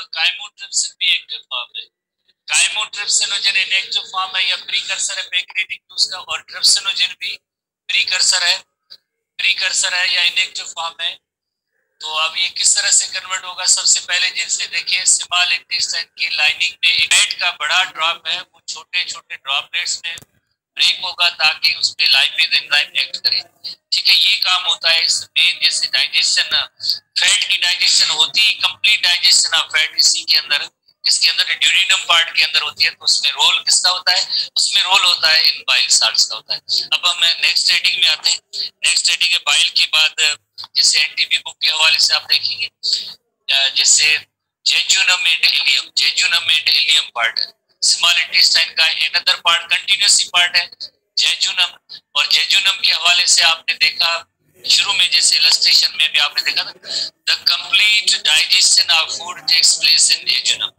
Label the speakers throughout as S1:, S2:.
S1: और काइमोट्रिप्सिन भी active form है। काइमोट्रिप्सिनोजन इनएक्टिव फॉर्म है या प्रीकर्सर है पैंक्रियाटिक जूस का, और ट्रिप्सिनोजन भी प्रीकर्सर है या इनएक्टिव फॉर्म है। तो अब ये किस तरह से कन्वर्ट होगा? सबसे पहले जैसे देखिए स्मॉल इंटेस्टाइन की लाइनिंग में फैट का बड़ा ड्रॉप है, वो छोटे छोटे ड्रॉपलेट्स में ब्रेक होगा ताकि उस पे लाइपेज एंजाइम एक्ट करे। ठीक है, ये काम होता है इस मेन जैसे डाइजेशन, फैट की डाइजेशन होती है, कंप्लीट डाइजेशन ऑफ फैट इसी के अंदर, इसके अंदर ड्यूडेनम पार्ट के अंदर होती है। तो उसमें रोल किसका होता है? उसमें रोल होता है इन बाइल साल्ट्स का होता है। अब हम नेक्स्ट हेडिंग में आते हैं। नेक्स्ट हेडिंग है बाइल के बाद जैसे एनटीबी बुक के हवाले से आप देखेंगे जैसे जेजुनम एंड इलियम पार्ट है स्मॉल इंटेस्टाइन का, अनदर पार्ट कंटिन्यूअसली पार्ट है जेजुनम। और जेजुनम के हवाले से आपने देखा शुरू में जैसे इलस्ट्रेशन में भी आपने देखा था, the complete digestion of food takes place in jejunum.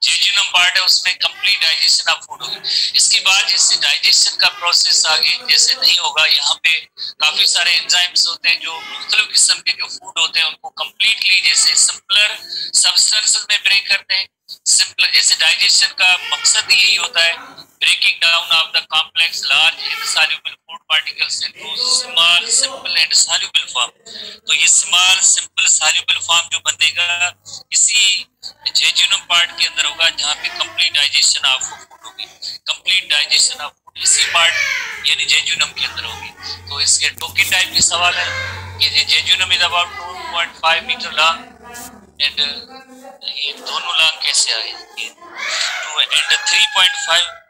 S1: Jejunum part है उसमें कंप्लीट डाइजेशन ऑफ फूड होगी। इसके बाद जैसे डाइजेशन का प्रोसेस आगे जैसे नहीं होगा, यहाँ पे काफी सारे एंजाइम्स होते हैं जो मुख्तलिफ किस्म के जो फूड होते हैं उनको कंप्लीटली जैसे सिंपलर सब्सटेंसेस में ब्रेक करते हैं। सिंपल जैसे डाइजेशन का मकसद यही होता है, breaking down of the complex large insoluble food particles into small simple and soluble form. तो ये स्मॉल सिंपल सॉल्युबल फॉर्म जो बनेगा इसी जेजुनम पार्ट के अंदर होगा, जहाँ पे कंप्लीट डाइजेशन ऑफ फूड होगी। कंप्लीट डाइजेशन ऑफ फूड इसी पार्ट यानी जेजुनम के अंदर होगी। तो इसके टोकी टाइप के सवाल है कि jejunum is about 2.5 metre long and ये दोनों लॉन्ग कैसे आए एंड 3.5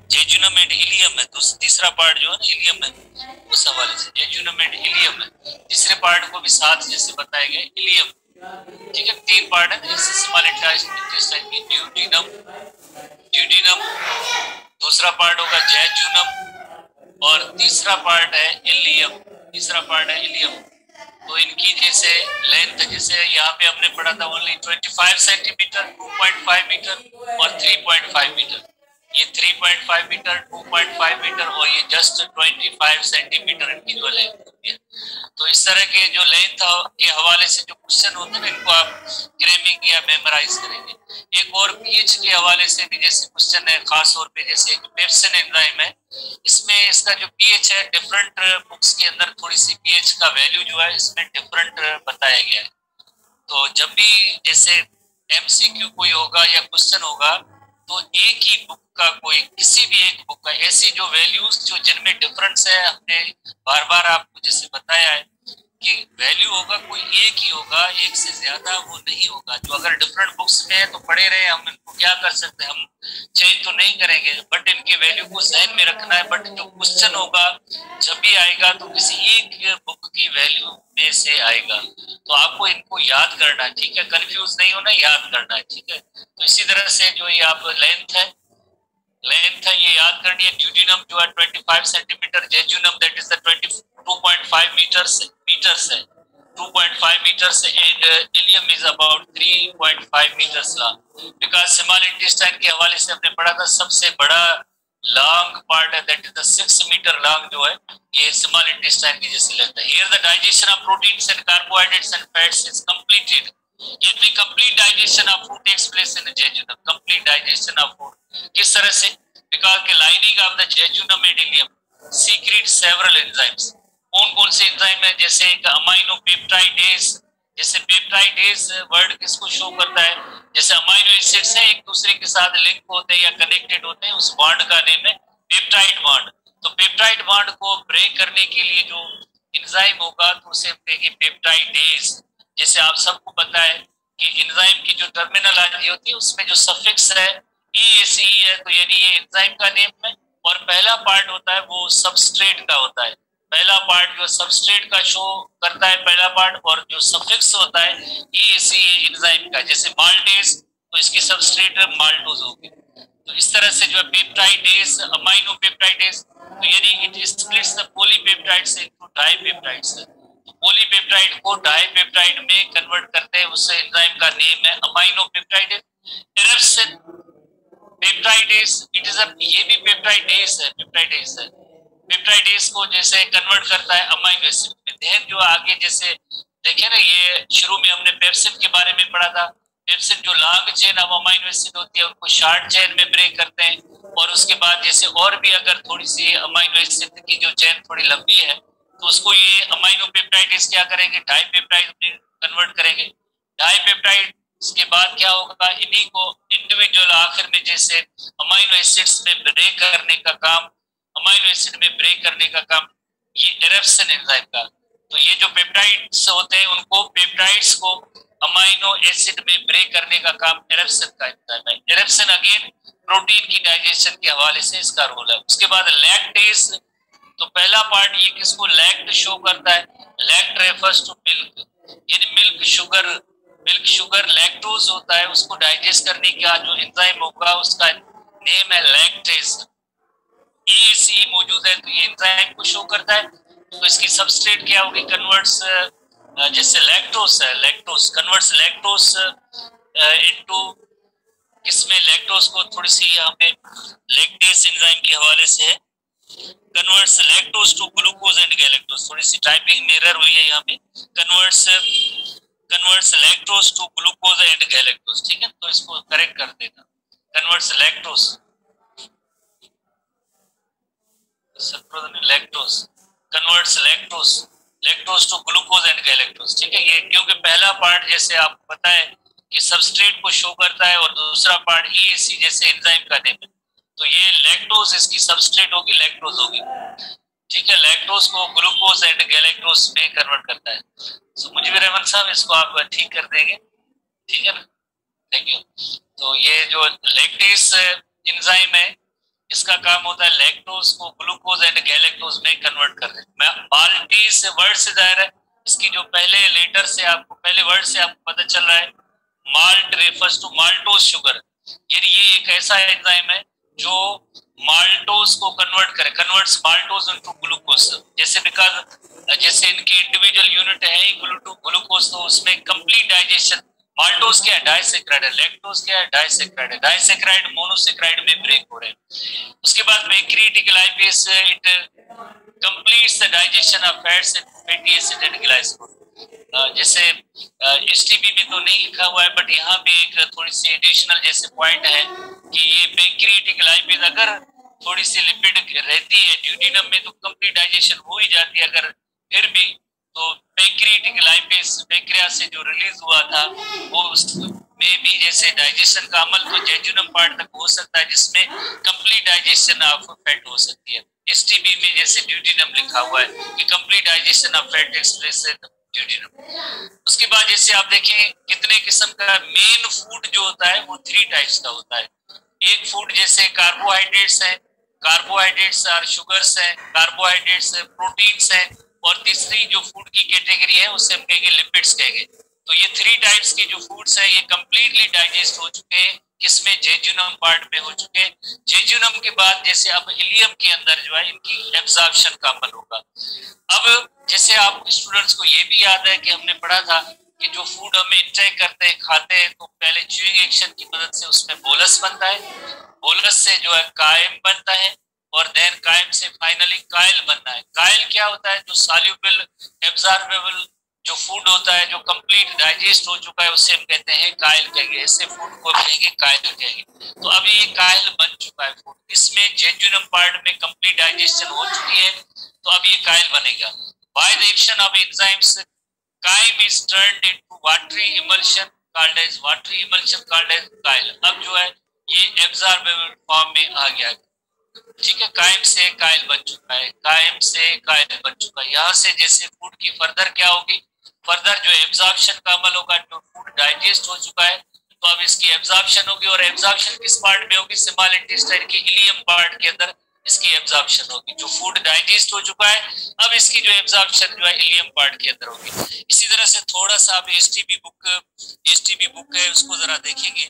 S1: जेजुनम एंड इलियम है। तीसरा पार्ट जो है ना इलियम है, उस हवाले से जेजुनम एंड इलियम है। तीसरे पार्ट को भी साथ जैसे बताया गया इलियम। ठीक है, 3 पार्ट है जैसे स्मॉल इंटेस्टाइन की ड्यूडेनम, दूसरा पार्ट होगा जेजुनम और तीसरा पार्ट है इलियम। तो इनकी जैसे लेंथ जैसे यहाँ पे हमने पढ़ा था ओनली 25 सेंटीमीटर, 2.5 मीटर और 3.5 मीटर। ये 3.5 मीटर, 2.5 मीटर और ये जस्ट 25 सेंटीमीटर इनकी जो लेंथ होती है। तो इस तरह के जो लेंथ के हवाले से जो क्वेश्चन होते हैं इनको आप क्रेमिंग या मेमोराइज करेंगे। एक और पीएच के हवाले से भी जैसे क्वेश्चन है, खास तौर पे जैसे पेप्सिन एंजाइम है, इसमें इसका जो पीएच है डिफरेंट बुक्स के अंदर थोड़ी सी पीएच का वैल्यू जो है इसमें डिफरेंट बताया गया है। तो जब भी जैसे एमसीक्यू कोई होगा या क्वेश्चन होगा तो एक ही बुक का कोई किसी भी एक बुक का ऐसी जो वैल्यूज जो जिनमें डिफरेंस है, हमने बार बार आपको जैसे बताया है कि वैल्यू होगा कोई एक ही होगा, एक से ज्यादा वो नहीं होगा। जो अगर डिफरेंट बुक्स में है तो पढ़े रहे, हम इनको क्या कर सकते हैं, हम चेंज तो नहीं करेंगे बट इनके वैल्यू को ध्यान में रखना है। बट जो क्वेश्चन होगा जब भी आएगा तो किसी एक बुक की वैल्यू में से आएगा, तो आपको इनको याद करना है। ठीक है, कंफ्यूज नहीं होना, याद करना है। ठीक है, तो इसी तरह से जो ये आप लेंथ है ये याद करनी है। ड्यूडेनम जो है 25 centimetre, jejunum that is the 2.5 metres है 2.5 metres and ileum is about 3.5 metres long. Because small intestine के हवाले से हमने पढ़ा था सबसे बड़ा लॉन्ग पार्ट है that is the 6 metre long जो है ये स्मॉल इंटेस्टाइन की जैसे लेंथ है। Here the digestion of proteins and carbohydrates and fats is completed. Yet the complete digestion of food takes place in the jejunum. Complete digestion of food. किस तरह से? Because the lining of the jejunum and ileum secrete several enzymes. कौन से enzyme है? जैसे एक amino peptidase, जैसे peptidase word किसको शो करता है? जैसे अमाइनो एसिड्स हैं एक दूसरे के साथ लिंक होते हैं या कनेक्टेड होते हैं, उस बॉन्ड का नेम है पेप्टाइड बॉन्ड। तो पेप्टाइड बॉन्ड को ब्रेक करने के लिए जो एंजाइम होगा तो उसे कहेंगे पेप्टाइडेज। जैसे आप सबको पता है कि एंजाइम की जो टर्मिनोलॉजी होती है उसमें जो सफिक्स है EAC है, तो यानी ये एंजाइम का नेम है। और पहला पार्ट होता है वो सबस्ट्रेट का होता है, पहला पार्ट जो सबस्ट्रेट का शो करता है पहला पार्ट, और जो सफिक्स होता है EAC एंजाइम का। जैसे माल्टेज तो इसकी सबस्ट्रेट माल्टोज होगी। तो इस तरह से जो है पेप्टाइडेज, अमाइनो पेप्टाइडेज, तो यानी it splits the polypeptides into dipeptides. Polypeptide को डाइपेप्टाइड में कन्वर्ट करते हैं, उससे एंजाइम का नेम है amino peptidase. Erepsin peptidase, it is ये भी पेप्टाइडेज है। पेप्टाइडेज को जैसे कन्वर्ट करता है अमाइनो एसिड में। देन जो आगे जैसे देखिए ना, ये शुरू में हमने पेप्सिन के बारे में पढ़ा था। पेप्सिन जो long chain of amino acid होती है उनको शॉर्ट चेन में ब्रेक करते हैं, और उसके बाद जैसे और भी अगर थोड़ी सी अमाइनो एसिड की जो चेन थोड़ी लंबी है तो उसको ये अमाइनो पेप्टाइड्स क्या करेंगे, डाई पेप्टाइड में कन्वर्ट करेंगे। डाई पेप्टाइड के बाद क्या होगा, इन्हीं को इंडिविजुअल आखिर में जैसे अमाइनो एसिड्स में ब्रेक करने का काम, अमाइनो एसिड में ब्रेक करने का काम ये एरेप्सन एंजाइम का। तो ये जो पेप्टाइड्स होते हैं उनको, पेप्टाइड्स को अमाइनो एसिड में ब्रेक करने का काम एरेप्सन का एंजाइम है। एरेप्सन अगेन प्रोटीन की डाइजेशन के हवाले से इसका रोल है। उसके बाद लैक्टेज, तो पहला पार्ट ये किसको लैक्ट शो करता है, लैक्ट रेफर्स टू मिल्क, यानी milk sugar, milk sugar lactose होता है, उसको डाइजेस्ट करने का जो एंजाइम होगा उसका नेम है लैक्टेज। EC मौजूद है तो ये एंजाइम को शो करता है। तो इसकी सबस्ट्रेट क्या होगी, कन्वर्ट्स, जैसे लैक्टोस है, लैक्टोस कन्वर्ट्स लैक्टोस इनटू, किसमें लैक्टोस को थोड़ी सी यहाँ पे लैक्टेस एंजाइम के हवाले से है, converts lactose to glucose and galactose, थोड़ी सी टाइपिंग में एरर हुई है यहाँ पे, converts lactose to glucose and galactose, ठीक है, तो इसको करेक्ट कर देना, converts lactose lactose, converts lactose, lactose to glucose and galactose, ठीक है। ये क्योंकि पहला पार्ट जैसे आपको पता है कि सबस्ट्रेट को शो करता है और दूसरा पार्ट EAC जैसे एंजाइम का नेम है, तो ये लैक्टोज इसकी सबस्ट्रेट होगी, लैक्टोज होगी, ठीक है। लैक्टोज को ग्लूकोज एंड गैलेक्टोज में कन्वर्ट करता है। तो मुझे रहमान साहब इसको आप ठीक कर देंगे, ठीक है ना, थैंक यू। तो ये जो लैक्टेस एंजाइम है इसका काम होता है लैक्टोज को ग्लूकोज एंड गैलेक्टोज में कन्वर्ट कर देना। माल्टेज वर्ड से जाहिर है, इसकी जो पहले लेटर से आपको, पहले वर्ड से आपको पता चल रहा है, malt refers to maltose sugar, यानी ये एक ऐसा एंजाइम है जो माल्टोज को कन्वर्ट करे, कन्वर्ट्स माल्टोज इनटू ग्लूकोज, जैसे बिकॉज जैसे इनकी इंडिविजुअल यूनिट है ग्लूकोज, तो उसमें कंप्लीट डाइजेशन, माल्टोज क्या है, डाइसेक्राइड है, लैक्टोज क्या है, डाइसेक्राइड है, डाइसेक्राइड मोनोसेक्राइड में ब्रेक हो रहे हैं। उसके बाद pancreatic lipase, it completes the digestion of fats and fatty acid and glycogen. जैसे STB में तो नहीं लिखा हुआ है, बट यहाँ पे एक थोड़ी सी एडिशनल जैसे पॉइंट है कि ये पैंक्रियाटिक लाइपेज अगर थोड़ी सी लिपिड रहती है ड्यूटीनम में तो कंप्लीट डाइजेशन हो ही जाती है, अगर फिर भी तो पैंक्रियाटिक लाइपेज पैंक्रियास से जो रिलीज हुआ था वो उसमें भी जैसे डाइजेशन का अमल तो जेजुनम पार्ट तक हो सकता है, जिसमें कंप्लीट डाइजेशन ऑफ फैट हो सकती है। STB में जैसे ड्यूटीनम लिखा हुआ है कि complete digestion of fat takes place in duodenum. उसके बाद जैसे आप देखें कितने किस्म का मेन फूड जो होता है वो 3 टाइप्स का होता है। एक फूड जैसे कार्बोहाइड्रेट्स है, कार्बोहाइड्रेट्स और शुगर्स है, कार्बोहाइड्रेट्स प्रोटीन्स है, और तीसरी जो फूड की कैटेगरी है उसे हम कहेंगे लिपिड्स कहेंगे। तो ये 3 टाइप्स के जो फूड्स हैं ये कंप्लीटली डाइजेस्ट हो चुके हैं, किसमें जेजुनम पार्ट में हो चुके हैं। जेजुनम के बाद जैसे अब इलियम के अंदर जो है इनकी एब्जॉर्प्शन का अमल होगा। अब जैसे आप स्टूडेंट्स को ये भी याद है कि हमने पढ़ा था कि जो फूड हमें इंटेक करते हैं, खाते हैं, तो पहले च्यूइंग एक्शन की मदद से उसमें बोलस बनता है, बोलस से जो है कायम बनता है, और देन कायम से फाइनली कायल बनना है। कायल क्या होता है, जो सॉल्युबल एब्जॉर्बेबल जो फूड होता है जो कंप्लीट डाइजेस्ट हो चुका है उसे हम कहते हैं कायल कहेंगे, ऐसे फूड को कहेंगे कायल कहेंगे। तो अभी ये कायल बन चुका है फूड, इसमें जेजुनम पार्ट में कंप्लीट डाइजेशन हो चुकी है, तो अब ये कायल बनेगा। By the action of enzymes chyme is turned into watery emulsion called as watery emulsion called as chyle. अब जो है ये एब्जॉर्बेबल फॉर्म में आ गया, ठीक है। कायम से कायल बन चुका है, कायम से कायल बन चुका है। यहाँ से जैसे फूड की फर्दर क्या होगी, फर्दर जो एब्जॉर्प्शन का अमल होगा, जो फूड डाइजेस्ट हो चुका है तो अब इसकी एब्जॉर्प्शन होगी, और एब्जॉर्प्शन किस पार्ट में होगी, स्मॉल इंटेस्टाइन के इलियम पार्ट के अंदर इसकी एब्जॉर्प्शन होगी। जो फूड डाइजेस्ट हो चुका है अब इसकी जो एब्जॉर्प्शन जो है इलियम पार्ट के अंदर होगी। इसी तरह से थोड़ा सा आप एसटीबी बुक है उसको जरा देखेंगे,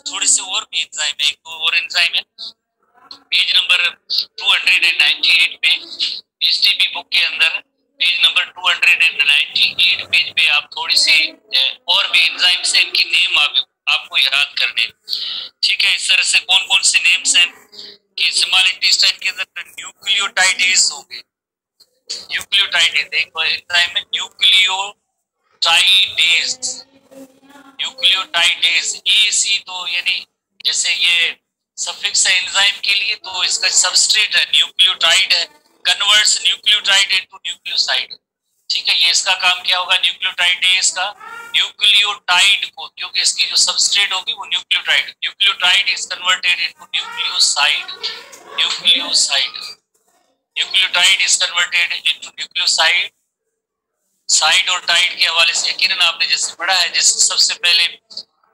S1: थोड़े से और भी एंजाइम है, एक तो और एंजाइम है पेज नंबर 298 पे, एसटीबी बुक के अंदर पेज नंबर 298 पेज पे आप थोड़ी सी और भी एंजाइम से इनकी नेम आपको याद करने, ठीक है। इस तरह से कौन कौन से नेम्स हैं कि स्मॉल इंटेस्टाइन के अंदर न्यूक्लियोटाइडेज होंगे, न्यूक्लियोटाइड एक एंजाइम है न्यूक्लियोटाइडेज। न्यूक्लियोटाइडेज EC तो यानी जैसे ये सफिक्स है एंजाइम के लिए, तो इसका सबस्ट्रेट है न्यूक्लियोटाइड है, कन्वर्ट्स न्यूक्लियोटाइड इनटू न्यूक्लियोसाइड। ठीक है, ये इसका काम क्या होगा न्यूक्लियोटाइडेज का, न्यूक्लियोटाइड को, क्योंकि इसकी जो सबस्ट्रेट होगी वो nucleotide is converted into nucleoside. Nucleotide is converted into nucleoside. Side और टाइड के हवाले से यकीनन आपने जैसे पढ़ा है, जैसे सबसे पहले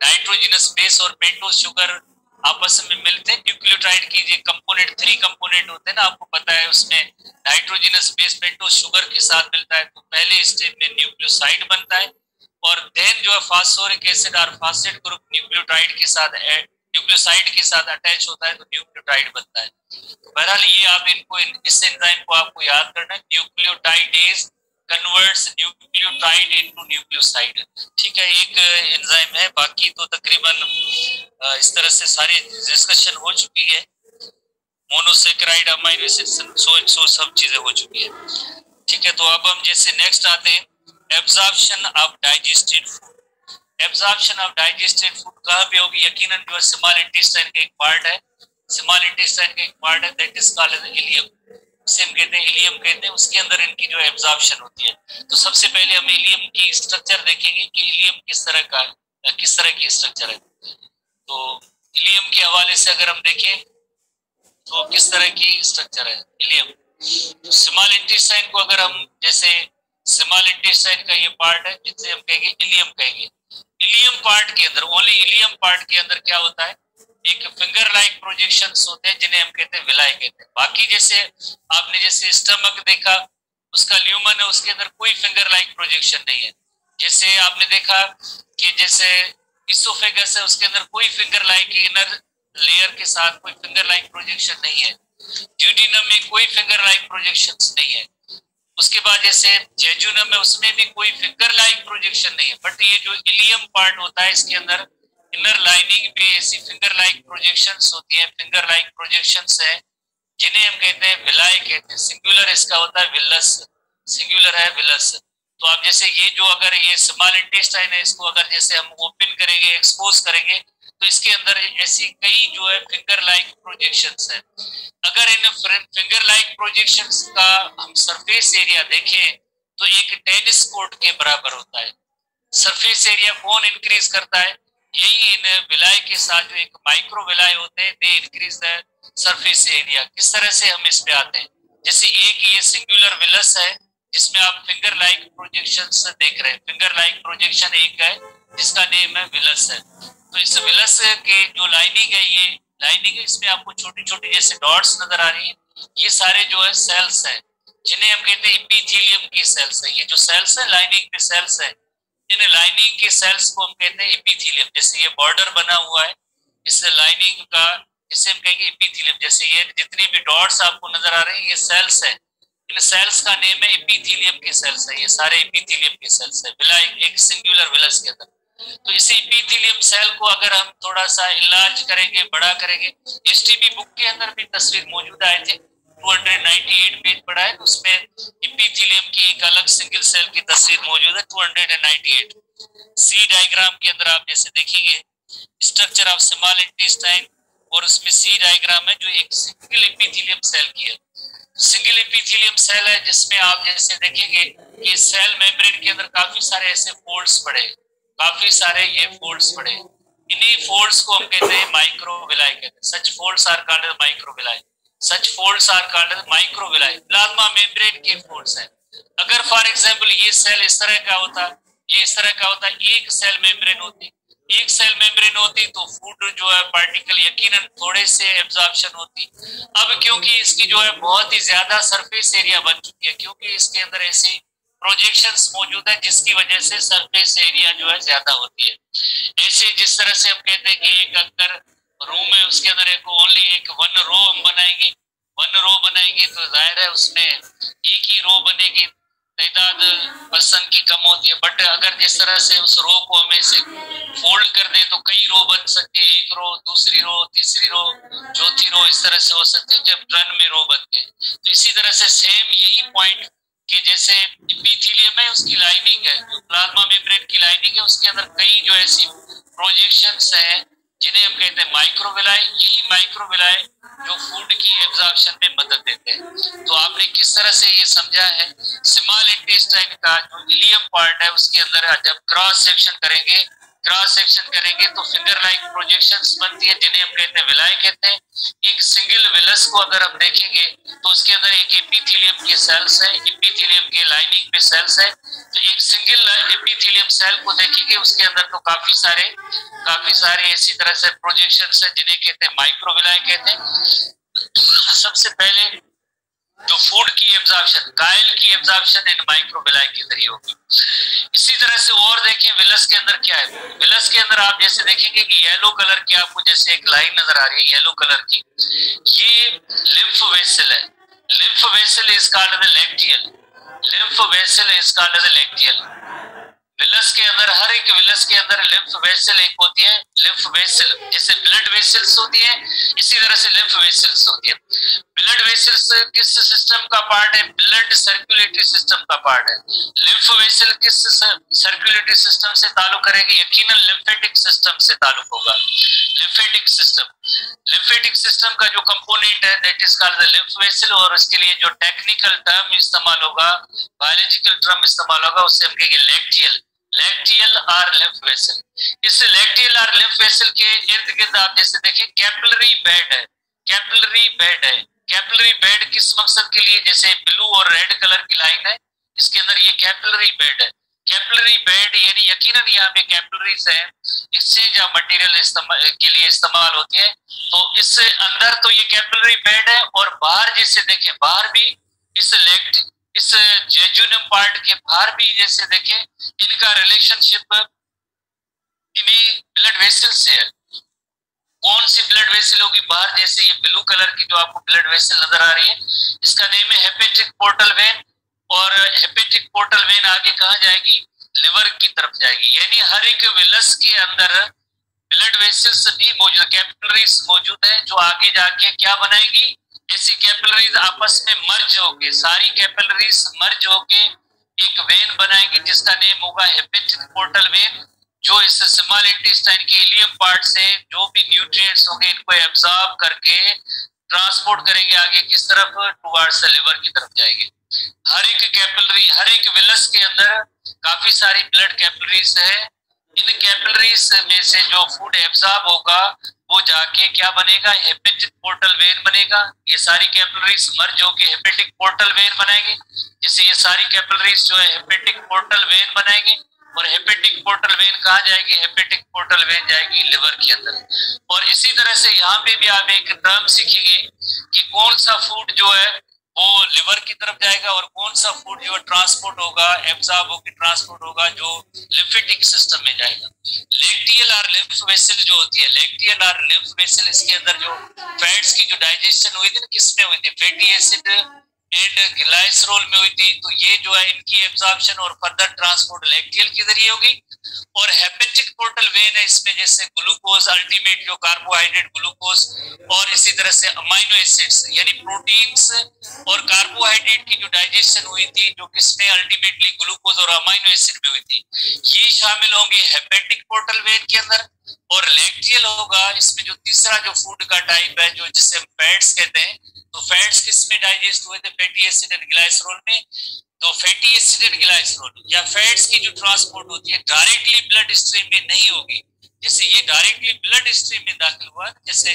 S1: नाइट्रोजनस बेस और पेंटोस शुगर आपस में मिलते हैं। न्यूक्लियोटाइड की जो कंपोनेंट 3 कंपोनेंट होते हैं ना, आपको पता है, उसमें नाइट्रोजनस बेस पेंटोस शुगर के साथ मिलता है, तो पहले स्टेप में न्यूक्लियोसाइड बनता है, और देन जो है फास्फोरिक एसिड और फास्फेट ग्रुप न्यूक्लियोटाइड के साथ न्यूक्लियोसाइड के साथ अटैच होता है तो न्यूक्लियोटाइड बनता है। तो बहरहाल ये आप इनको इस एंजाइम को आपको याद करना है, nucleotidase converts nucleotide into nucleoside. ठीक है, एक एंजाइम है, बाकी तो तकरीबन इस तरह से सारी डिस्कशन हो चुकी है, मोनोसेकेराइड अमीनो एसिड सो सब चीजें हो चुकी है। ठीक है, तो अब हम जैसे नेक्स्ट आते हैं absorption of digested food. Absorption of digested food कहाँ पे होगी, यकीनन जो स्मॉल इंटेस्टाइन का एक पार्ट है, स्मॉल इंटेस्टाइन का एक पार्ट है, that is called as ileum, उसे हम कहते हैं इलियम कहते हैं, उसके अंदर इनकी जो एब्जॉर्प्शन होती है। तो सबसे पहले हम इलियम की स्ट्रक्चर देखेंगे कि इलियम किस तरह की स्ट्रक्चर है। तो इलियम के हवाले से अगर हम देखें तो किस तरह की स्ट्रक्चर है इलियम। तो स्मॉल इंटेस्टाइन को अगर हम जैसे स्मॉल इंटेस्टाइन का ये पार्ट है जिसे हम कहेंगे इलियम कहेंगे। इलियम पार्ट के अंदर, ओनली इलियम पार्ट के अंदर क्या होता है, एक फिंगर लाइक प्रोजेक्शंस होते हैं जिन्हें हम कहते हैं विलाय कहते हैं। बाकी जैसे आपने जैसे स्टमक देखा, उसका ल्यूमन है, उसके अंदर कोई फिंगर लाइक प्रोजेक्शन नहीं है। जैसे आपने देखा कि जैसे इसोफेगस है, उसके अंदर कोई फिंगर लाइक इनर लेयर के साथ कोई फिंगर लाइक प्रोजेक्शन नहीं है। ड्यूडिनम में कोई फिंगर लाइक प्रोजेक्शंस नहीं है। उसके बाद जैसे जेजुनम है, उसमें भी कोई फिंगर लाइक प्रोजेक्शन नहीं है। बट ये जो इलियम पार्ट होता है, इसके अंदर इनर लाइनिंग पे ऐसी फिंगर लाइक प्रोजेक्शंस होती है, फिंगर लाइक प्रोजेक्शंस है जिन्हें हम कहते हैं विलाय कहते हैं। सिंगुलर इसका होता है विलस, सिंगुलर है विलस। तो आप जैसे ये जो अगर ये स्मॉल इंटेस्टाइन है, इसको अगर जैसे हम ओपन करेंगे, एक्सपोज करेंगे, तो इसके अंदर ऐसी कई जो है फिंगर लाइक प्रोजेक्शंस है। अगर इन फिंगर लाइक प्रोजेक्शंस का हम सरफेस एरिया देखें तो एक टेनिस कोर्ट के बराबर होता है। सरफेस एरिया कौन इंक्रीज करता है, यही इन विलाय के साथ जो एक माइक्रो विलाय होते हैं, दे इंक्रीज द सरफेस एरिया। किस तरह से हम इस पे आते हैं, जैसे एक ये सिंगुलर विलस है जिसमें आप फिंगर लाइक प्रोजेक्शंस देख रहे हैं। फिंगर लाइक प्रोजेक्शन एक है जिसका नेम है विलस है। तो इस विलस के जो लाइनिंग है, ये लाइनिंग है, इसमें आपको छोटी छोटी जैसे डॉट्स नजर आ रही है, ये सारे जो है सेल्स है जिन्हें हम कहते हैं एपिथेलियम की सेल्स है। ये जो सेल्स है लाइनिंग के सेल्स है, इन लाइनिंग के सेल्स को हम कहते हैं एपिथेलियम। जैसे ये बॉर्डर बना हुआ है इस लाइनिंग का, इसे हम कहेंगे एपिथेलियम। जैसे ये जितनी भी डॉट्स आपको नजर आ रही है, ये सेल्स है, इन सेल्स का नेम है एपिथेलियम के सेल्स है। ये सारे एपिथेलियम के सेल्स है विला एक सिंगुलर विलस के अंदर। तो इसी एपिथेलियम सेल को अगर हम थोड़ा सा इलाज करेंगे, बड़ा करेंगे, एसटीपी बुक के अंदर भी तस्वीर मौजूद आए थे, 298 पेज पढ़ा है, उसमें एपिथेलियम की एक अलग सिंगल सेल की तस्वीर मौजूद है 298। सी डायग्राम के अंदर आप जैसे देखेंगे स्ट्रक्चर ऑफ स्मॉल इंटेस्टाइन, और उसमें सी डायग्राम है जो एक सिंगल एपिथेलियम सेल की है। सिंगल एपिथेलियम सेल है जिसमें आप जैसे देखेंगे कि सेल मेम्ब्रेन के अंदर काफी सारे ऐसे फोल्ड्स पड़े, काफी सारे ये फोल्ड्स पड़े। इन्हीं फोल्ड्स को हम कहते हैं माइक्रोविलाई कहते हैं। Such folds are called microvilli, such folds are called microvilli. Plasma membrane के फोल्ड्स हैं। अगर फॉर एग्जांपल ये सेल इस तरह का होता, ये इस तरह का होता, एक सेल मेम्ब्रेन होती, एक सेल मेम्ब्रेन होती तो फूड जो है पार्टिकल यकीनन थोड़े से एब्जॉर्प्शन होती। अब क्योंकि इसकी जो है बहुत ही ज्यादा सरफेस एरिया बन चुकी है, क्योंकि इसके अंदर ऐसी प्रोजेक्शंस मौजूद है जिसकी वजह से सरफेस एरिया जो है ज्यादा होती है। ऐसे जिस तरह से हम कहते हैं कि एक अगर रूम है उसके अंदर एक ओनली एक वन रो हम बनाएंगे, वन रो बनाएंगे तो जाहिर है उसमें एक ही रो बनेगी, तादाद पर्सन की कम होती है। बट अगर जिस तरह से उस रो को हमें से फोल्ड कर दें तो कई रो बन सकती है, एक रो, दूसरी रो, तीसरी रो, चौथी रो, इस तरह से हो सकती है जब टर्न में रो बनते हैं। तो इसी तरह से सेम यही पॉइंट कि जैसे एपिथेलियम है, उसकी लाइनिंग है, जो प्लाज्मा मेम्ब्रेन की लाइनिंग है, उसके अंदर कई जो ऐसी प्रोजेक्शंस है जिन्हें हम कहते हैं माइक्रोविलाई। यही माइक्रोविलाई जो फूड की एब्जॉर्प्शन में मदद देते हैं। तो आपने किस तरह से ये समझा है, स्मॉल इंटेस्टाइन का जो इलियम पार्ट है उसके अंदर जब क्रॉस सेक्शन करेंगे, तो फिंगर लाइक प्रोजेक्शंस बनती है जिन्हें हम कहते हैं विलाई कहते हैं। एक सिंगल विलस को अगर हम देखेंगे तो उसके अंदर एक एपिथेलियम के सेल्स है, एपिथेलियम के लाइनिंग पे सेल्स है। तो एक सिंगल एपिथेलियम सेल को देखेंगे उसके अंदर तो काफी सारे इसी तरह से प्रोजेक्शंस है जिन्हें कहते हैं माइक्रोविलाई कहते हैं। सबसे पहले जो फूड की एब्जॉर्प्शन, गायल की एब्जॉर्प्शन इन माइक्रोविलाई के जरिए होगी। इसी तरह से और देखें विलस के अंदर क्या है। विलस के अंदर आप जैसे देखेंगे कि येलो कलर की आपको जैसे एक लाइन नजर आ रही है येलो कलर की, ये लिम्फ वेसल है। Lymph vessel is called the lacteal. Lymph vessel is called the lacteal. Villous के अंदर, हर एक विलस के अंदर लिम्फ वेसल एक होती है। लिम्फ वेसल जैसे ब्लड वेसल्स होती है, इसी तरह से लिम्फ वेसल्स होती है। ब्लड वेसल्स किस सिस्टम का पार्ट है? ब्लड सर्कुलेटरी सिस्टम का पार्ट है। लिम्फ वेसल किस सर्कुलेटरी सिस्टम से ताल्लुक करेंगे? यकीनन लिम्फेटिक सिस्टम से ताल्लुक होगा। लिम्फेटिक सिस्टम का जो कंपोनेंट है that is called the lymph vessel. और उसके लिए जो टेक्निकल टर्म इस्तेमाल होगा, बायोलॉजिकल टर्म इस्तेमाल होगा, उससे हम कहेंगे लैक्टियल और लिम्फ वेसल। इस लैक्टियल और लिम्फ वेसल के इर्द गिर्द आप जैसे देखें कैपिलरी बेड है। कैपिलरी बेड किस मकसद के लिए? जैसे ब्लू और रेड कलर की लाइन है, इसके अंदर ये कैपिलरी बेड है। कैपिलरी बेड यानी यकीनन यहाँ पे कैपिलरीज है, एक्सचेंज ऑफ मटेरियल के लिए इस्तेमाल होती है। तो इससे अंदर तो ये कैपिलरी बेड है, और बाहर जैसे देखें, बाहर भी इस जेजुनम पार्ट के बाहर भी जैसे देखें इनका रिलेशनशिप इन्हीं ब्लड वेसल से है। कौन सी ब्लड वेसल होगी बाहर? जैसे ये ब्लू कलर की जो आपको ब्लड वेसल नजर आ रही है, इसका नेम है हेपेटिक पोर्टल वेन। और हेपेटिक पोर्टल वेन आगे कहाँ जाएगी? लिवर की तरफ जाएगी। यानी हर एक विलस के अंदर ब्लड वेसल्स भी मौजूद, कैपिलरीज मौजूद है, जो आगे जाके क्या बनाएंगी? ऐसी कैपिलरीज आपस में मर्ज होके, सारी कैपिलरीज मर्ज होके एक वेन बनाएंगी जिसका नेम होगा हेपेटिक पोर्टल वेन, जो इस स्मॉल इंटेस्टाइन के इलियम पार्ट से जो भी न्यूट्रिएंट्स होंगे इनको एब्जॉर्ब करके ट्रांसपोर्ट करेंगे आगे किस तरफ? टुवर्ड्स लिवर की तरफ जाएंगे। हर एक कैपिलरी, हर एक विलस के अंदर काफी सारी ब्लड कैपिलरीज है। इन कैपिलरीज में से जो फूड एब्जॉर्ब होगा वो जाके क्या बनेगा? हेपेटिक पोर्टल वेन बनेगा। ये सारी कैपिलरीज मर्ज होके हेपेटिक पोर्टल वेन बनाएंगे। जैसे ये सारी कैपिलरीज जो है हेपेटिक पोर्टल वेन बनाएंगे, और हेपेटिक पोर्टल वेन कहाँ जाएगी? हेपेटिक पोर्टल वेन जाएगी लिवर के अंदर। और इसी तरह से यहाँ पे भी आप एक टर्म सीखेंगे कि कौन सा फूड जो है वो लिवर की तरफ जाएगा और कौन सा फूड जो ट्रांसपोर्ट होगा, एब्जॉर्ब होकर ट्रांसपोर्ट होगा, जो लिम्फेटिक सिस्टम में जाएगा। लैक्टियल और लिम्फ वेसल जो होती है, लैक्टियल और लिम्फ वेसल, इसके अंदर जो फैट्स की जो डाइजेशन हुई थी ना, किसमें हुई थी? फैटी एसिड एंड ग्लाइसरोल में हुई थी। तो ये जो है इनकी एब्जॉर्प्शन और फर्दर ट्रांसपोर्ट लैक्टियल के जरिए होगी। और हेपेटिक पोर्टल वेन है, इसमें जैसे ग्लूकोज, अल्टीमेट जो कार्बोहाइड्रेट ग्लूकोज, और इसी तरह से अमाइनो एसिड्स यानी प्रोटीन्स और कार्बोहाइड्रेट की जो डाइजेशन हुई थी, जो किसमें? अल्टीमेटली ग्लूकोज और अमाइनो एसिड में हुई थी, ये शामिल होंगे हेपेटिक पोर्टल वेन के अंदर। और लैक्टियल होगा इसमें जो तीसरा जो फूड का टाइप है, जो जिसे हम फैट्स कहते हैं। तो फैट्स किसमें डाइजेस्ट हुए थे? फैटी एसिड एंड ग्लाइसरोल में। तो फैटी एसिड एंड ग्लाइसरोल या फैट्स की जो ट्रांसपोर्ट होती है डायरेक्टली ब्लड स्ट्रीम में नहीं होगी। जैसे ये डायरेक्टली ब्लड स्ट्रीम में दाखिल हुआ, जैसे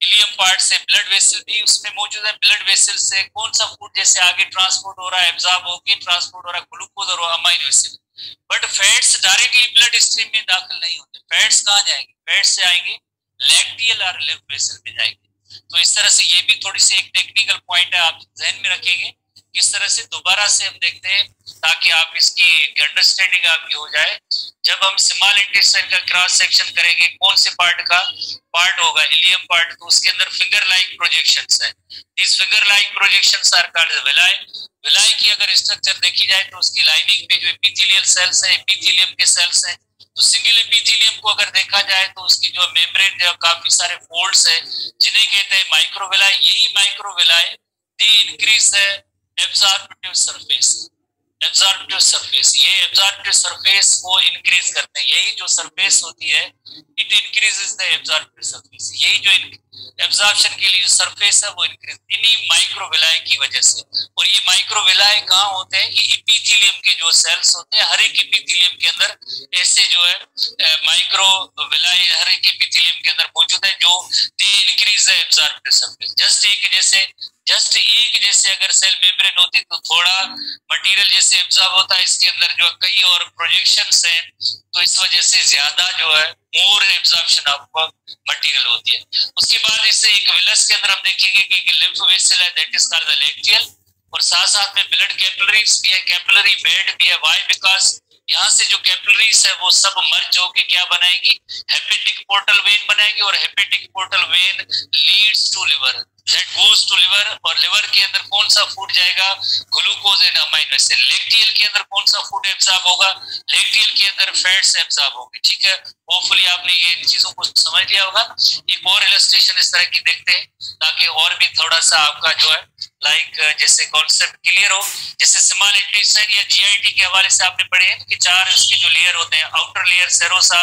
S1: इलियम पार्ट से ब्लड वेसल भी उसमें मौजूद है। ब्लड वेसल से कौन सा फूड जैसे आगे ट्रांसपोर्ट हो रहा है, एब्जॉर्ब होके ट्रांसपोर्ट हो रहा है ग्लूकोज और amino acid. But fats directly blood stream में दाखिल नहीं होते। फैट्स कहाँ जाएंगे? फैट्स से आएंगे लैक्टियल और लिम्फ वेसल में जाएंगे। तो इस तरह से ये भी थोड़ी सी एक टेक्निकल पॉइंट है, आप ध्यान में रखेंगे। किस तरह से दोबारा से हम देखते हैं ताकि आप इसकी अंडरस्टैंडिंग आपकी हो जाए। जब हम स्मॉल इंटेस्टाइन का क्रॉस सेक्शन करेंगे, कौन से पार्ट होगा? Ileum part. तो उसके अंदर फिंगर लाइक प्रोजेक्शंस है। This finger like projections are called villi. Villi की अगर स्ट्रक्चर देखी जाए तो उसकी लाइनिंग पे जो एपिथेलियल सेल्स है, एपिथेलियम के सेल्स हैं। तो सिंगल एपिथेलियम को अगर देखा जाए तो उसकी जो मेम्ब्रेन जो काफी सारे फोल्ड्स है जिन्हें कहते हैं माइक्रोविलाई। यही microvilli they increase absorptive surface, absorptive surface, ये एब्जॉर्बिटिव सरफेस को इंक्रीज करते हैं। यही जो सरफेस होती है it increases the absorptive surface, यही जो एब्जॉर्प्शन के लिए जो सरफेस है वो इंक्रीज इन्हीं माइक्रोविलाई की वजह से। और ये माइक्रोविलाई कहाँ होते हैं, ये एपिथेलियम के जो सेल्स होते हैं, हर एक एपिथेलियम के अंदर ऐसे जो है माइक्रोविलाई हर एक एपिथेलियम के अंदर मौजूद है जो they increase the absorptive surface. Just एक जैसे अगर सेल मेम्ब्रेन होती तो थोड़ा मटेरियल जैसे एब्जॉर्ब होता है, इसके अंदर जो कई और प्रोजेक्शंस हैं तो इस वजह से ज्यादा जो है मोर एब्जॉर्प्शन ऑफ मटेरियल होती है। उसके बाद इससे एक विलस के अंदर हम देखेंगे कि लिम्फ वेसल है that is called the lacteal, और साथ साथ में ब्लड कैपिलरीज भी है, कैपिलरी बेड भी है। व्हाई? बिकॉज यहाँ से जो कैपिलरीज है वो सब मर्ज होके क्या बनाएगी, हेपेटिक पोर्टल वेन बनाएगी, और hepatic portal vein leads to liver, that goes to liver, और लिवर के अंदर कौन सा फूड जाएगा, glucose and amino acid. Lacteal के अंदर कौन सा फूड एब्जॉर्ब होगा, लैक्टियल के अंदर फैट्स एब्जॉर्ब होंगे। ठीक है, होपफुली आपने ये इन चीजों को समझ लिया होगा। एक और इलस्ट्रेशन इस तरह की देखते हैं ताकि और भी थोड़ा सा आपका जो है जैसे कॉन्सेप्ट क्लियर हो। जैसे स्मॉल इंटेस्टाइन या जीआईटी के हवाले से आपने पढ़े हैं कि चार इसके जो लेयर होते हैं, आउटर लेयर सेरोसा,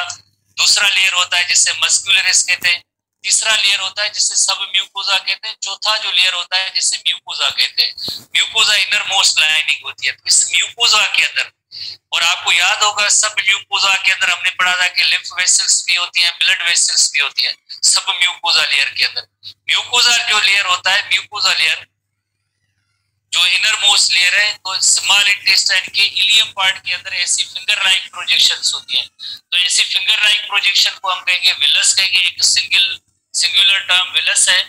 S1: दूसरा लेयर होता है जिसे मस्कुलरिस कहते हैं, तीसरा लेयर होता है जिसे सब म्यूकोजा कहते हैं, चौथा जो लेयर होता है जिसे म्यूकोजा कहते हैं। म्यूकोजा इनर मोस्ट लाइनिंग होती है। तो इस म्यूकोजा के अंदर, और आपको याद होगा सब म्यूकोजा के अंदर हमने पढ़ा था कि लिम्फ वेसल्स भी होती हैं, ब्लड वेसल्स भी होती हैं, सब म्यूकोजा लेयर के अंदर। म्यूकोजा जो लेयर होता है, म्यूकोजा लेयर जो इनर मोस्ट लेयर है, तो स्मॉल इंटेस्टाइन के इलियम पार्ट के अंदर ऐसी फिंगर लाइक प्रोजेक्शंस होती हैं। तो ऐसी फिंगर लाइक प्रोजेक्शन को हम कहेंगे विलस कहेंगे, एक सिंगुलर टर्म विलस है।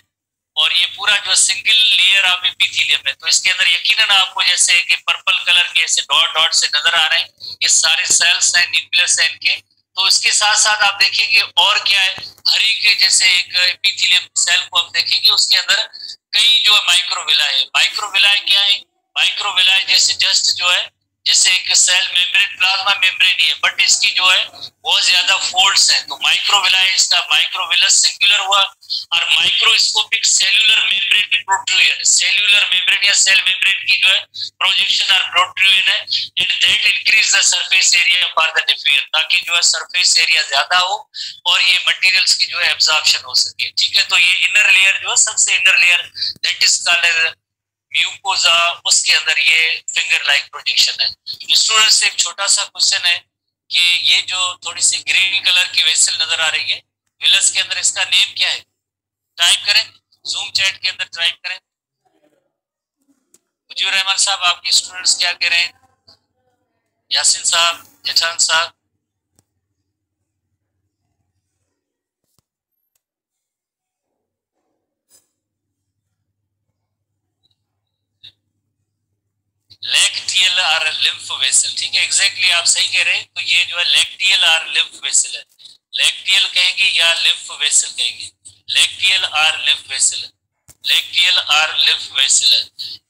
S1: और ये पूरा जो सिंगल लेयर ऑफ एपिथेलियम है, तो इसके अंदर यकीनन आपको जैसे कि पर्पल कलर के ऐसे डॉट डॉट से नजर आ रहे हैं, ये सारे सेल्स हैं न्यूक्लियस है इनके। तो इसके साथ साथ आप देखेंगे और क्या है, हरी के जैसे एक एपिथेलियम सेल को हम देखेंगे, उसके अंदर कई जो माइक्रोविलाई है। माइक्रोविलाई क्या है, माइक्रोविलाई जैसे जस्ट जो है जैसे एक सेल मेम्ब्रेन, प्लाज्मा मेम्ब्रेन ही है, बट इसकी जो है बहुत ज्यादा फोल्ड्स हैं। तो माइक्रोविलाई इसका माइक्रोविलस सिंगुलर हुआ, और microscopic cellular membrane protrusion, cellular membrane या सेल मेम्ब्रेन की जो है प्रोजेक्शन और प्रोट्रूजन है, and that increase the surface area for the diffusion, ताकि जो है सरफेस एरिया ज्यादा हो और ये मटेरियल्स की जो है एब्जॉर्प्शन हो सके। ठीक है, तो ये इनर लेयर जो है सबसे inner layer that is called mucosa, उसके अंदर ये फिंगर लाइक प्रोजेक्शन है। स्टूडेंट्स से एक छोटा सा क्वेश्चन है कि ये जो थोड़ी सी ग्रीन कलर की वेसल नजर आ रही है विलस के अंदर, इसका नेम क्या है? टाइप करें, जूम चैट के अंदर टाइप करें। मुजीबुर रहमान साहब आपके स्टूडेंट्स क्या कह रहे हैं? यासिन साहब, जठान साहब, लैक्टियल और लिम्फ वेसल। ठीक है, एग्जैक्टली आप सही कह रहे हैं। तो ये जो है लैक्टियल और लिम्फ वेसल है, लैक्टियल कहेंगे या लिम्फ वेसल कहेंगे, लैक्टियल और लिम्फ वेसल, लैक्टियल और लिम्फ वेसल है।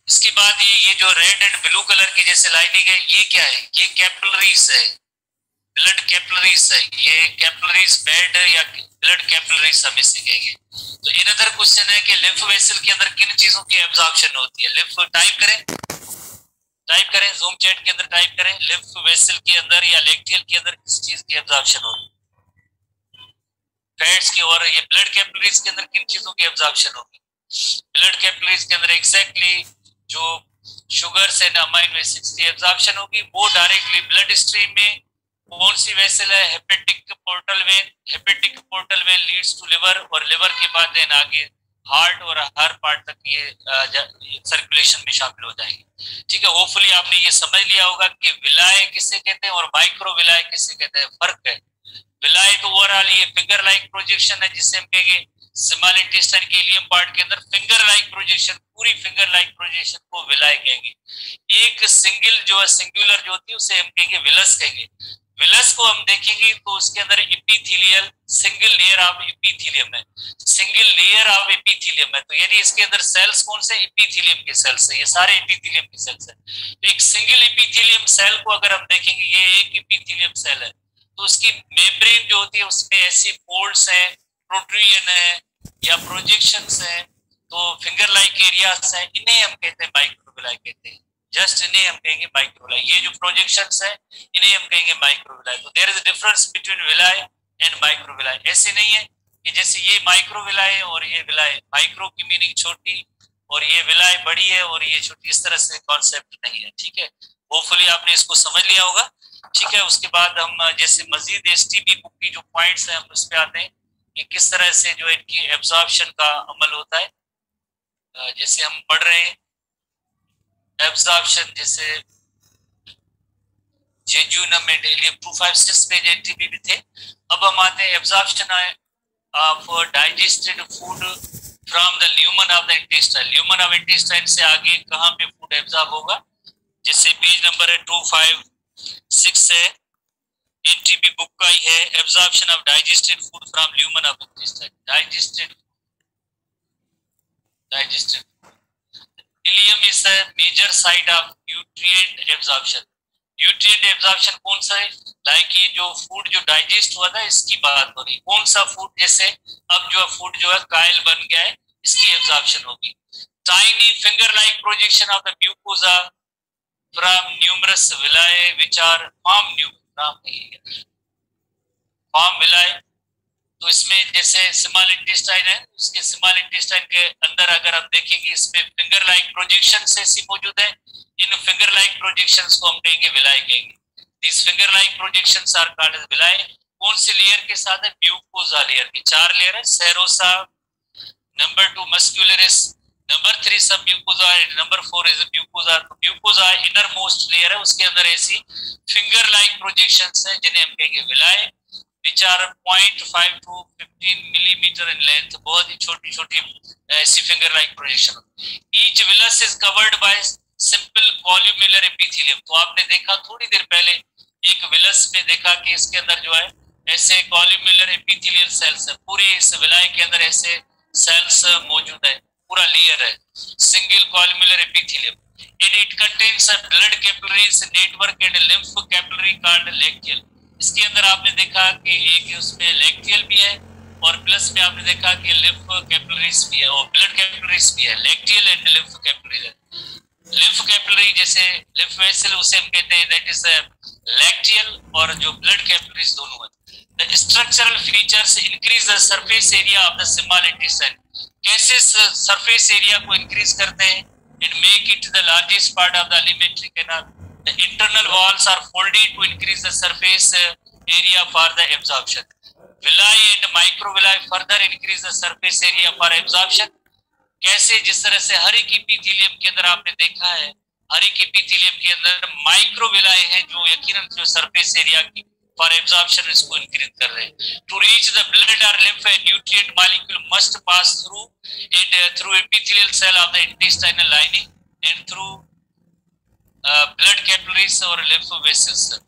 S1: इसके बाद ये जो रेड एंड ब्लू कलर की जैसे लाइनिंग है, ये क्या है? ये कैपिलरीज है, ब्लड कैपिलरीज है। ये कैपिलरीज बेड या ब्लड कैपिलरीज हम इसे कहेंगे। तो इन अदर क्वेश्चन है कि लिम्फ वेसल के अंदर किन चीजों की एब्जॉर्प्शन होती है? लिम्फ टाइप करें, जूम चैट के अंदर टाइप करें, लिम्फ वेसल के अंदर या लैक्टियल के अंदर किस चीज की एब्जॉर्प्शन होगी? फैट्स की। और ये ब्लड कैपिलरीज के अंदर किन चीजों की एब्जॉर्प्शन होगी? ब्लड कैपिलरीज के अंदर एग्जैक्टली जो शुगर्स एंड अमाइनो एसिड्स की एब्जॉर्प्शन होगी। वो डायरेक्टली ब्लड स्ट्रीम में कौन सी वेसल है? Hepatic portal vein. Hepatic portal vein leads to liver, और लिवर के बाद देन आगे हार्ट और हर पार्ट तक ये सर्कुलेशन में शामिल हो जाएगी। ठीक है, होपफुली आपने ये समझ लिया होगा कि विलाय किसे कहते हैं और माइक्रो विलाय किसे कहते हैं, फर्क है। विलाय तो ओवरऑल ये फिंगर लाइक प्रोजेक्शन है, जिससे हम कहेंगे स्मॉल इंटेस्टाइन के इलियम पार्ट के अंदर फिंगर लाइक प्रोजेक्शन, पूरी फिंगर लाइक प्रोजेक्शन को विलाय कहेंगे। एक सिंगल जो है सिंगुलर जो होती है उसे हम कहेंगे विलस कहेंगे। विलस को हम देखेंगे तो उसके अंदर epithelial single layer of epithelium है, सिंगल लेयर ऑफ एपिथेलियम है। तो यानी इसके अंदर सेल्स कौन से? एपिथेलियम के सेल्स है, ये सारे एपिथेलियम के सेल्स है। तो एक सिंगल एपिथेलियम सेल को अगर हम देखेंगे, ये एक एपिथेलियम सेल है, तो उसकी मेम्ब्रेन जो होती है उसमें ऐसी फोल्ड्स हैं, प्रोट्रूजन है या प्रोजेक्शंस है, तो फिंगर लाइक एरियाज है, इन्हें हम कहते हैं माइक्रो माइक्रोविलाई कहते हैं। जस्ट इन्हें हम कहेंगे माइक्रोविलाई। ये जो प्रोजेक्शंस है इन्हें हम कहेंगे माइक्रोविलाई। तो there is a difference between villi and microvilli. ऐसे नहीं है कि जैसे ये माइक्रोविलाई और ये विलाई, माइक्रो की मीनिंग छोटी और ये विलाई बड़ी है और ये छोटी, इस तरह से कॉन्सेप्ट नहीं है। ठीक है, होपफुली आपने इसको समझ लिया होगा। ठीक है, उसके बाद हम जैसे मजीद एसटीपी बुक की जो पॉइंट्स हैं हम उस पे आते हैं कि किस तरह से जो इनकी एब्जॉर्प्शन का अमल होता है। जैसे हम पढ़ रहे हैं एब्जॉर्प्शन, जैसे jejunum and ileum 256 page NTP भी थे। अब हम आते हैं absorption of digested food from the lumen of the intestine. Lumen of intestine से आगे कहाँ पे फूड एब्जॉर्ब होगा, जैसे पेज नंबर है 256 है, एनटीपी बुक का ही है, absorption of digested food from lumen of intestine. Digested ileum is the major site of nutrient absorption. Nutrient absorption कौन सा है, लाइक ये जो फूड जो डाइजेस्ट हुआ था इसकी बात हो रही, कौन सा फूड, जैसे अब जो फूड जो है कायल बन गया है इसकी एब्जॉर्प्शन होगी। Tiny finger like projection of the mucosa from numerous villi which are form villi. तो इसमें जैसे स्मॉल इंटेस्टाइन है, उसके स्मॉल इंटेस्टाइन के अंदर अगर हम देखेंगे इसमें फिंगर लाइक प्रोजेक्शन ऐसी मौजूद है। इन फिंगर लाइक प्रोजेक्शंस को हम कहेंगे विलाय कहेंगे। This finger like projections are called as villi. कौन से लेयर के साथ है, म्यूकोसा लेयर के। 4 लेयर है, सेरोसा, नंबर 2 मस्कुलरिस, नंबर 3 सब mucosa and number 4 is mucosa. तो म्यूकोसा इनर मोस्ट लेयर है, उसके अंदर ऐसी फिंगर लाइक प्रोजेक्शंस है जिन्हें हम कहेंगे विलाय, which are 0.5 to 15 millimeter in length। बहुत ही छोटी छोटी ऐसी finger like projection. each villus is covered by simple columnar epithelium। तो आपने देखा थोड़ी देर पहले एक विलस में देखा कि इसके अंदर जो है ऐसे कॉल्यूमुलर एपिथेलियल सेल्स है, पूरी इस विलाय के अंदर ऐसे सेल्स मौजूद है, पूरा लेयर है, single columnar epithelium. and it contains a blood capillaries network and lymph capillary called lacteal। इसके अंदर आपने देखा कि एक उसमें लैक्टियल भी है और प्लस में आपने देखा कि लिम्फ कैपिलरीज भी है और ब्लड कैपिलरीज भी है। लैक्टियल एंड लिम्फ कैपिलरी है। लिम्फ कैपिलरी जैसे लिम्फ वेसल उसे हम कहते हैं दैट इज लैक्टियल, और जो ब्लड कैपिलरीज दोनों है। The structural features increase the surface area of the small intestine. कैसे सरफेस एरिया को इंक्रीज करते हैं, and make it the largest part of the alimentary canal. The internal walls are folded to increase the surface area for the absorption। Villi and microvilli further increase the surface area for absorption। कैसे, जिस तरह से हर एक epithelium के अंदर आपने देखा है, हर एक एपिथेलियम के अंदर माइक्रोविलाई है जो यकीनन जो सरफेस एरिया की फॉर एब्जॉर्प्शन इसको इंक्रीज कर रहे हैं। टू रीच द ब्लड और lymph and nutrient molecule must pass through and through epithelial cell of the intestinal lining and through blood capillaries और लिम्फ वेसल्स।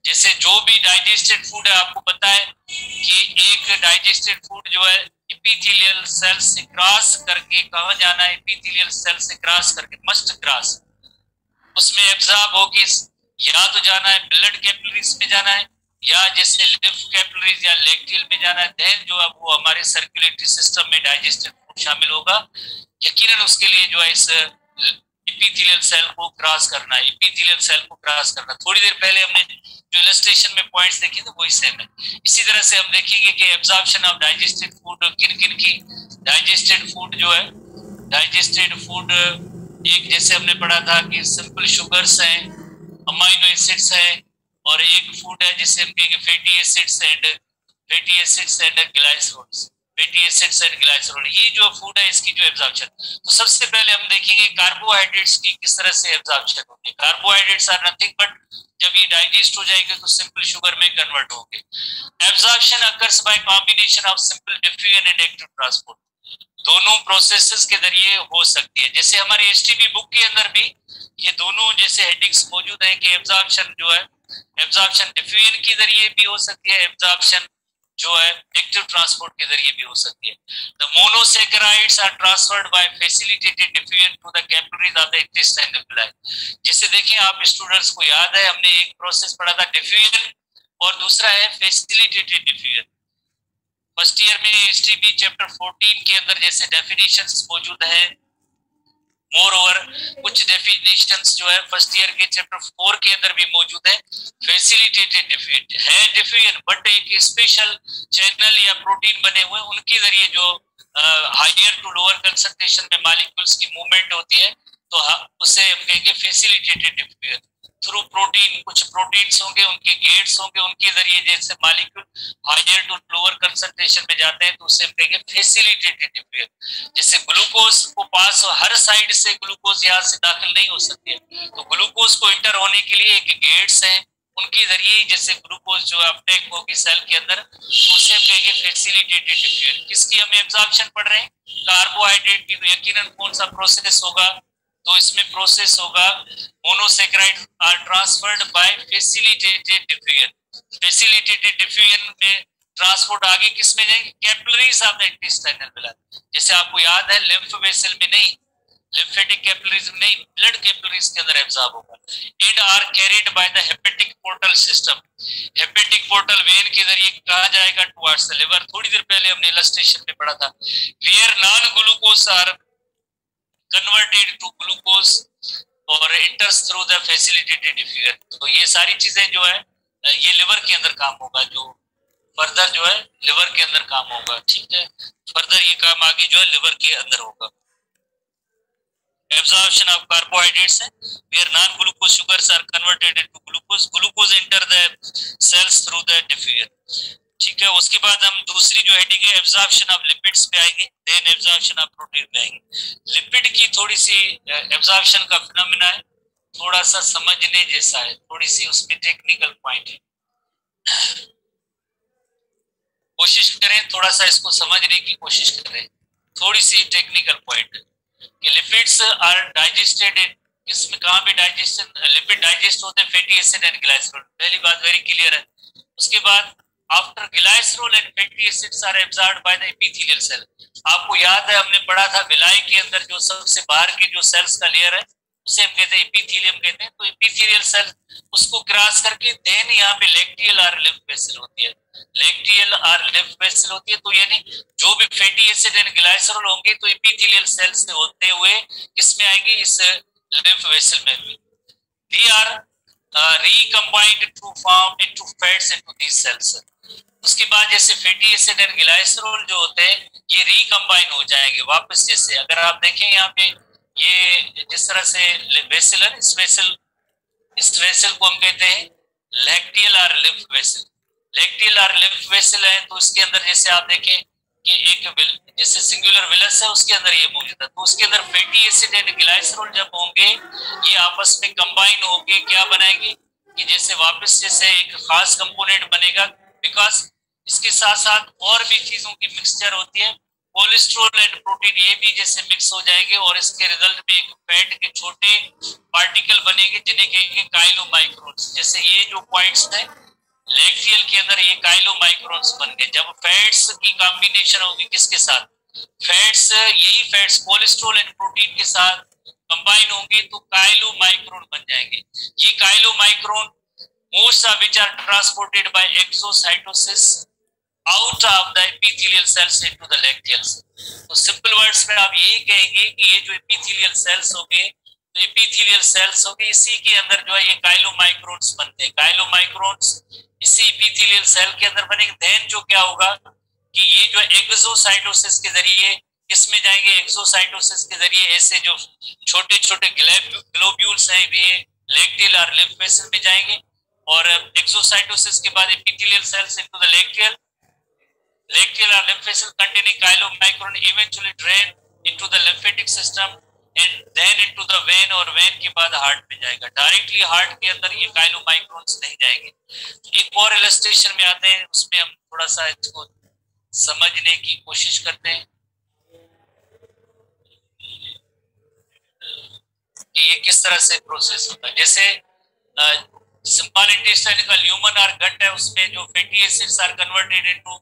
S1: जैसे जो भी डाइजेस्टेड फूड है, आपको पता है कि एक डाइजेस्टेड फूड जो है एपिथेलियल सेल से क्रॉस करके कहाँ जाना है, एपिथेलियल सेल से क्रॉस करके, मस्ट क्रॉस, उसमें एब्जॉर्ब होगी, या तो जाना है ब्लड कैपिलरीज में जाना है, या जैसे लिम्फ कैपिलरीज या लैक्टियल में जाना है। देन जो है वो हमारे सर्कुलेटरी सिस्टम में डाइजेस्टेड फूड शामिल होगा। यकीनन उसके लिए जो है इस एपिथेलियल सेल को क्रॉस करना है, एपिथेलियल सेल को क्रॉस करना। थोड़ी देर पहले हमने जो इलस्ट्रेशन में पॉइंट्स देखे थे वही सेम है। इसी तरह से हम देखेंगे कि एब्जॉर्प्शन ऑफ डाइजेस्टेड फूड किन किन की। डाइजेस्टेड फूड जो है, डाइजेस्टेड फूड एक जैसे हमने पढ़ा था कि सिंपल शुगर्स हैं, अमाइनो एसिड्स हैं, और एक फूड है जिसे हम कहेंगे fatty acids and glycerols. Fatty acids and glycerol, ये जो फूड है इसकी जो एब्जॉर्प्शन। तो सबसे पहले हम देखेंगे कार्बोहाइड्रेट्स की किस तरह से एब्जॉर्प्शन होगी। कार्बोहाइड्रेट्स आर नथिंग बट जब ये डाइजेस्ट हो जाएंगे तो सिंपल शुगर में कन्वर्ट होंगे। Absorption occurs by combination of simple diffusion and active transport. दोनों प्रोसेसेस के जरिए हो सकती है। जैसे हमारी एसटीपी बुक के अंदर भी ये दोनों जैसे हेडिंग्स मौजूद हैं कि एब्जॉर्प्शन जो है, एब्जॉर्प्शन डिफ्यूजन के जरिए भी हो सकती है, एब्जॉर्प्शन जो है एक्टिव ट्रांसपोर्ट के जरिए भी हो सकती है। The monosaccharides are transferred by facilitated diffusion to the capillaries of the intestinal villi. जैसे देखिए आप स्टूडेंट्स को याद है हमने एक प्रोसेस पढ़ा था डिफ्यूजन और दूसरा है फैसिलिटेटेड डिफ्यूजन। फर्स्ट ईयर में एसटीपी चैप्टर 14 के अंदर जैसे डेफिनेशंस मौजूद है, मोर ओवर कुछ डेफिनेशंस जो है फर्स्ट ईयर के चैप्टर 4 के अंदर भी मौजूद है। फैसिलिटेटेड डिफ्यूजन है डिफ्यूजन, बट एक स्पेशल चैनल या प्रोटीन बने हुए उनके जरिए जो हायर टू लोअर कंसंट्रेशन में मॉलिक्यूल्स की मूवमेंट होती है, तो उसे हम कहेंगे फैसिलिटेटेड डिफ्यूजन। थ्रू प्रोटीन, कुछ प्रोटीन्स होंगे, उनके गेट्स होंगे, उनके जरिए जैसे molecule higher to lower concentration में जाते हैं, तो उससे हम कहेंगे फैसिलिटेटेड डिफ्यूजन। जैसे ग्लूकोज को पास हर साइड से ग्लूकोज यहाँ से दाखिल नहीं हो सकती है, तो ग्लूकोज को इंटर होने के लिए एक गेट्स हैं, उनके जरिए जैसे ग्लूकोज जो अपटेक होगी सेल के अंदर, तो उसे हम कहेंगे फैसिलिटेटेड डिफ्यूजन। किसकी हम एब्जॉर्प्शन पढ़ रहे हैं? कार्बोहाइड्रेट की। तो यकीनन कौन सा प्रोसेस होगा? तो इसमें प्रोसेस होगा monosaccharide are transferred by facilitated diffusion. Facilitated diffusion में ट्रांसपोर्ट आगे किस में जाएंगे? Capillaries of the intestinal blood. जैसे आपको याद है लिम्फ वेसल में नहीं, लिम्फेटिक कैपिलरीज में नहीं, ब्लड कैपिलरीज के अंदर एब्जॉर्ब होगा। And are carried by the hepatic portal system. Hepatic portal vein के जरिए कहा जाएगा टुवर्ड्स द लिवर। थोड़ी देर पहले हमने इलस्ट्रेशन में पढ़ा था, where non glucose are converted to glucose और enters through the facilitated diffusion। तो ये सारी चीजें जो है ये लिवर के अंदर काम होगा, जो फर्दर जो है लिवर के अंदर काम होगा। ठीक है, फर्दर ये काम आगे जो है लिवर के अंदर होगा। एब्जॉर्प्शन ऑफ कार्बोहाइड्रेट्स है, where non glucose sugars are converted into glucose, glucose enter the cells through the diffusion। ठीक है, उसके बाद हम दूसरी जो हेडिंग है एब्जॉर्प्शन ऑफ लिपिड्स पे आएंगे, देन एब्जॉर्प्शन ऑफ प्रोटीन पे आएंगे। लिपिड की थोड़ी सी एब्जॉर्प्शन का फिनोमेना है, थोड़ा सा समझने जैसा है, थोड़ी सी उसमें टेक्निकल पॉइंट है। कोशिश करें थोड़ा सा इसको समझने की कोशिश करें, थोड़ी सी टेक्निकल पॉइंट है कि लिपिड्स आर डाइजेस्टेड इन, किसमें कहाँ पे डाइजेशन, लिपिड डाइजेस्ट होते हैं फैटी एसिड एंड ग्लाइसरॉल। पहली बात वेरी क्लियर है। उसके बाद after glycerol and fatty acids are absorbed by the epithelial cell. आपको याद है हमने पढ़ा था विलाई के अंदर जो सबसे बाहर की जो सेल्स का लेयर है उसे हम कहते हैं एपिथेलियम कहते हैं। तो एपिथेलियल सेल उसको क्रॉस करके देन यहाँ पे लैक्टियल आर लिम्फ वेसल होती है, लैक्टियल आर लिम्फ वेसल होती है। तो यानी जो भी फैटी एसिड एंड ग्लाइसरॉल होंगे तो एपिथेलियल सेल से होते हुए किसमें आएंगे? इस लिम्फ वेसल में भी। They are recombined to form into fats into these cells। उसके बाद जैसे फैटी एसिड एंड ग्लाइसरॉल जो होते हैं ये रिकम्बाइन हो जाएंगे वापस। जैसे अगर आप देखें यहाँ पे ये जिस तरह से वेसल है, इस वेसल को हम कहते हैं lacteal or lymph vessel. Lacteal or lymph vessel है तो उसके अंदर जैसे आप देखें कि एक जैसे सिंगुलर विलस है उसके अंदर ये मौजूद है, तो उसके अंदर फैटी एसिड एंड ग्लाइसरॉल जब होंगे ये आपस में कंबाइन होके क्या बनाएंगे कि जैसे वापस जैसे एक खास कंपोनेंट बनेगा। बिकॉज इसके साथ साथ और भी चीजों की मिक्सचर होती है, कोलेस्ट्रॉल एंड प्रोटीन ये भी जैसे मिक्स हो जाएंगे और इसके रिजल्ट में एक फैट के छोटे पार्टिकल बनेंगे जिन्हें कहेंगे काइलोमाइक्रोन्स। जैसे ये जो पॉइंट्स है लैक्टियल के अंदर ये काइलोमाइक्रोन्स बन गए। जब फैट्स की कॉम्बिनेशन होगी किसके साथ? फैट्स, यही फैट्स कोलेस्ट्रॉल एंड प्रोटीन के साथ कंबाइन होंगे तो काइलोमाइक्रोन बन जाएंगे। ये chylomicron most of which are transported by exocytosis out of the epithelial cells into the lacteal cell. तो सिंपल वर्ड्स में आप यही कहेंगे कि ये जो एपिथेलियल सेल्स होंगे तो एपिथेलियल सेल्स होंगे इसी के अंदर जो है ये काइलोमाइक्रोन्स बनते हैं। काइलोमाइक्रोन्स इसी एपिथेलियल सेल के अंदर बनेंगे। देन जो क्या होगा कि ये जो एक्सोसाइटोसिस के जरिए किसमें जाएंगे? एक्सोसाइटोसिस के जरिए ऐसे जो छोटे छोटे ग्लोब्यूल्स हैं ये लैक्टियल और लिम्फ वेसल में जाएंगे और एक्सोसाइटोसिस के बाद epithelial cells into the lacteal or lymph vessel containing chylomicron eventually drain into the lymphatic system and then into the vein और vein के बाद हार्ट में जाएगा। डायरेक्टली हार्ट के अंदर ये काइलोमाइक्रोन्स नहीं जाएंगे। एक और इलस्ट्रेशन में आते हैं, उसमें हम थोड़ा सा इसको समझने की कोशिश करते हैं कि ये किस तरह से प्रोसेस होता है। जैसे स्मॉल इंटेस्टाइन का ल्यूमन और गट है, उसमें जो fatty acids are converted into,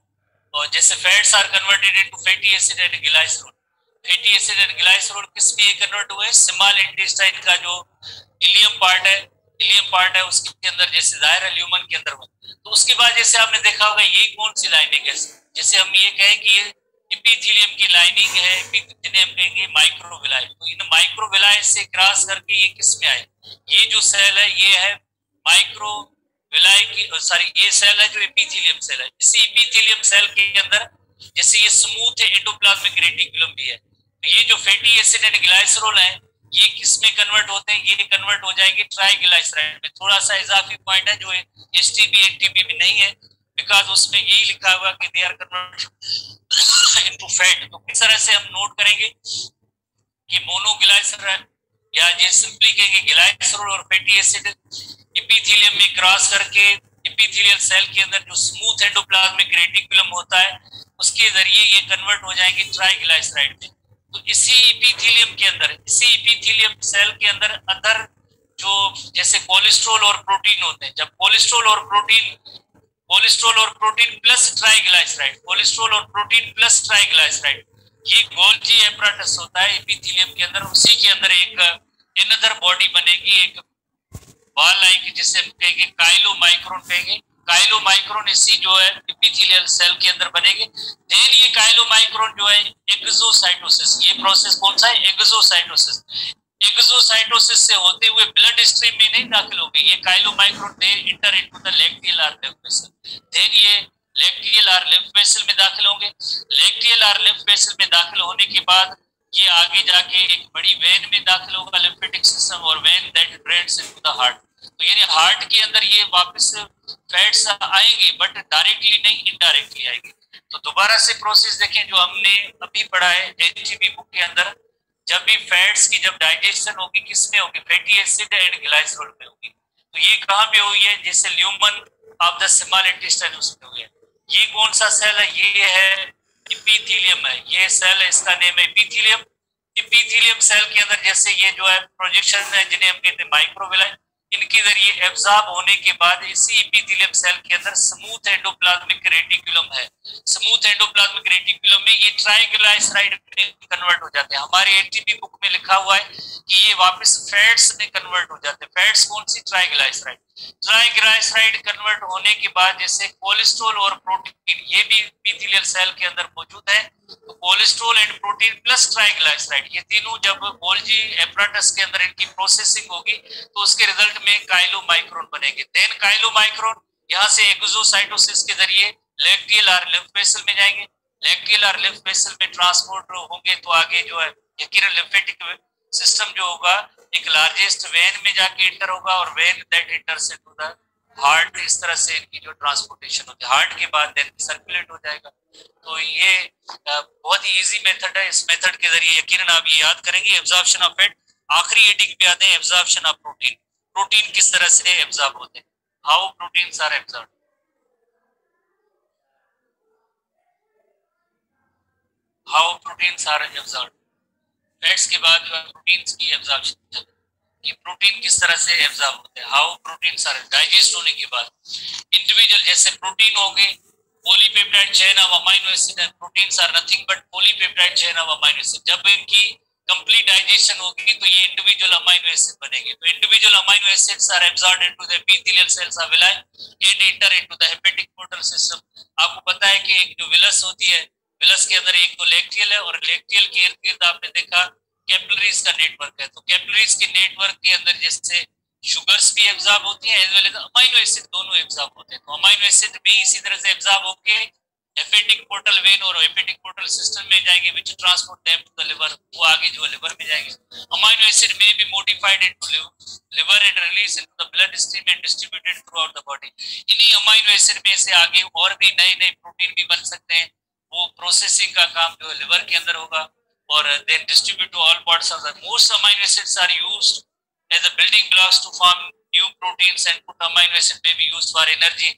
S1: और जैसे fats are converted into fatty acid and glycerol. Fatty acid and glycerol किस में कन्वर्ट हुए? स्मॉल इंटेस्टाइन का जो इलियम पार्ट है उसके अंदर जैसे जाहिर है ल्यूमन के अंदर हुआ। तो उसके बाद जैसे आपने देखा होगा ये कौन सी लाइन है, जैसे हम ये कहें कि ये इपिथेलियम की लाइनिंग है, जिन्हें हम कहेंगे माइक्रोविलाई। तो इन माइक्रोविलाई से क्रॉस करके ये किस में आए, ये जो सेल है ये है माइक्रोविलाई की, सॉरी ये सेल है जो इपिथेलियम सेल है। इसी इपिथेलियम सेल के अंदर जैसे ये स्मूथ एंडोप्लाज्मिक रेटिकुलम भी है, तो ये जो फैटी एसिड एंड ग्लाइसरॉल है ये किस में कन्वर्ट होते हैं, ये कन्वर्ट हो जाएंगे ट्राइग्लाइसराइड में। थोड़ा सा इजाफी पॉइंट है जो एचटीबी एटीबी में नहीं है, बिकॉज उसमें यही लिखा हुआ कि they are convert into fat. तो किस तरह से हम नोट करेंगे कि मोनोग्लाइसराइड या ये सिंपली कहेंगे ग्लाइसरॉल और फैटी एसिड एपिथेलियम में क्रॉस करके एपिथेलियल सेल के अंदर जो स्मूथ एंडोप्लाज्मिक रेटिकुलम होता है उसके जरिए ये कन्वर्ट हो जाएंगे ट्राइग्लाइसराइड में। तो इसी एपिथेलियम के अंदर, इसी एपिथेलियम सेल के अंदर अदर जो जैसे कोलेस्ट्रॉल और प्रोटीन होते हैं, जब कोलेस्ट्रॉल और प्रोटीन प्लस ट्राइग्लाइसराइड, कोलेस्ट्रॉल और प्रोटीन प्लस ट्राइग्लाइसराइड, ये गोल्जी एपराटस होता है एपिथेलियम के अंदर। उसी के अंदर एक अनदर बॉडी बनेगी, एक बॉल लाइक, जिसे हम कहेंगे काइलोमाइक्रोन कहेंगे। काइलोमाइक्रोन इसी जो है एपिथेलियल सेल के अंदर बनेंगे। देन ये काइलोमाइक्रोन जो है एक्सोसाइटोसिस, ये प्रोसेस कौन सा है, एक्सोसाइटोसिस, एक्सोसाइटोसिस से होते हुए ब्लड स्ट्रीम में नहीं दाखिल होगी, ये chylomicron they enter into the lacteal or lymph vessel. Then ये लैक्टियल आर लिम्फ वेसल में दाखिल होंगे। लैक्टियल आर लिम्फ वेसल में दाखिल होने के बाद ये आगे जाके एक बड़ी वेन में दाखिल होगा, लिम्फेटिक सिस्टम, और when that drains into the heart. तो यानी हार्ट के अंदर ये वापस फैट्स आएंगे बट डायरेक्टली नहीं, इनडायरेक्टली आएंगे। तो दोबारा से प्रोसेस देखें जो हमने अभी पढ़ा है एचटीबी बुक के अंदर, जब भी फैट्स की जब डाइजेशन होगी किसमें होगी, फैटी एसिड एंड ग्लाइसरॉल में होगी। तो ये कहाँ पे हुई है, जैसे lumen of the small intestine उसमें हुई है। ये कौन सा सेल है, ये है इपिथेलियम है, ये सेल है, इसका नेम है इपिथेलियम। इपिथेलियम सेल के अंदर जैसे ये जो है प्रोजेक्शन है जिन्हें हम कहते हैं माइक्रोविलाई, इनके जरिए एब्जॉर्ब होने के बाद इसी एपिथेलियम सेल के अंदर स्मूथ एंडोप्लाज्मिक रेटिकुलम है। स्मूथ एंडोप्लाज्मिक रेटिकुलम में ये ट्राइग्लाइसराइड में कन्वर्ट हो जाते हैं। हमारे एटीपी बुक में लिखा हुआ है कि ये वापस फैट्स में कन्वर्ट हो जाते हैं। फैट्स कौन सी, ट्राइग्लाइसराइड। ट्राइग्लाइसराइड कन्वर्ट होने के बाद जैसे कोलेस्ट्रॉल और प्रोटीन ये भी एपिथेलियल सेल के अंदर मौजूद है। तो cholesterol and protein plus triglyceride ये तीनों जब गोल्जी एपराटस के अंदर इनकी प्रोसेसिंग होगी तो उसके रिजल्ट में काइलोमाइक्रोन बनेंगे। देन काइलोमाइक्रोन यहाँ से एक्सोसाइटोसिस के जरिए लैक्टियल आर लिम्फ वेसल में जाएंगे। लैक्टियल आर लिम्फ वेसल में ट्रांसपोर्ट होंगे तो आगे जो है यकीनन लिम्फेटिक सिस्टम जो होगा एक लार्जेस्ट वेन में जाके इंटर होगा और when that इंटर्स into the heart. इस तरह से इनकी जो ट्रांसपोर्टेशन होती है हार्ट के बाद देन सर्कुलेट हो जाएगा। तो ये बहुत ही इजी मेथड है। इस मेथड के जरिए यकीनन आप ये याद करेंगे एब्जॉर्प्शन ऑफ फैट। आखिरी हेडिंग पे आते हैं एब्जॉर्प्शन ऑफ प्रोटीन। प्रोटीन किस तरह से एब्जॉर्ब होते हैं, how proteins are absorb. How proteins are absorb, fats के बाद जो है प्रोटीन्स की एब्जॉर्प्शन कि प्रोटीन किस तरह से एब्जॉर्ब होते हैं। हाउ प्रोटीन्स आर डाइजेस्ट होने के बाद इंडिविजुअल जैसे प्रोटीन हो गए polypeptide chain of amino acid and proteins are nothing but polypeptide chain of amino acid. जब इनकी कंप्लीट डाइजेशन होगी तो ये इंडिविजुअल अमीनो एसिड बनेंगे। तो individual amino acids are absorbed into the epithelial cells of villi and enter into the hepatic portal system. आपको पता है कि एक जो विलस होती है, विलस के अंदर एक तो लैक्टियल है और लैक्टियल के इर्द गिर्द आपने देखा कैपिलरीज का नेटवर्क है। तो कैपिलरीज के नेटवर्क के अंदर जैसे शुगर्स भी एब्जॉर्ब होती हैं as well as amino acid दोनों एब्जॉर्ब होते हैं। तो अमीनो एसिड भी इसी तरह से एब्जॉर्ब होके हेपेटिक पोर्टल वेन और हेपेटिक पोर्टल सिस्टम में जाएंगे which transport them to the liver. वो आगे जो लिवर में जाएंगे। अमीनो एसिड में भी modified into liver and release into the blood stream and distributed through out the body. इन्हीं अमीनो एसिड में से आगे और भी नए नए प्रोटीन भी बन सकते हैं। वो प्रोसेसिंग का काम जो है लिवर के अंदर होगा और then distribute to all parts of the most amino acids are used as a building blocks to form new proteins and put amino acid may be used for energy।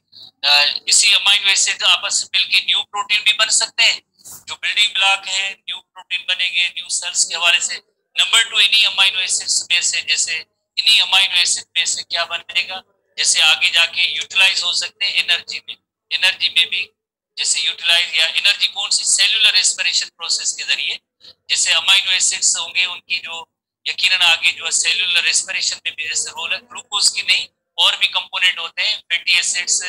S1: इसी amino acid आपस में मिलकर new protein भी बन सकते हैं जो building block है, न्यू प्रोटीन बनेंगे न्यू सेल्स के हवाले से। नंबर 2 इन्हीं अमीनो एसिड्स में से जैसे इन्हीं अमीनो एसिड में से क्या बनेगा, जैसे आगे जाके यूटिलाइज हो सकते हैं एनर्जी में। एनर्जी में भी जैसे यूटिलाइज या एनर्जी कौन सी, सेल्यूलर रेस्पिरेशन प्रोसेस के जरिए जैसे अमीनो एसिड्स होंगे उनकी जो यकीनन आगे जो सेल्यूलर रेस्पिरेशन में भी जैसे रोल है ग्लूकोज की नहीं और भी कंपोनेंट होते हैं, फैटी एसिड्स,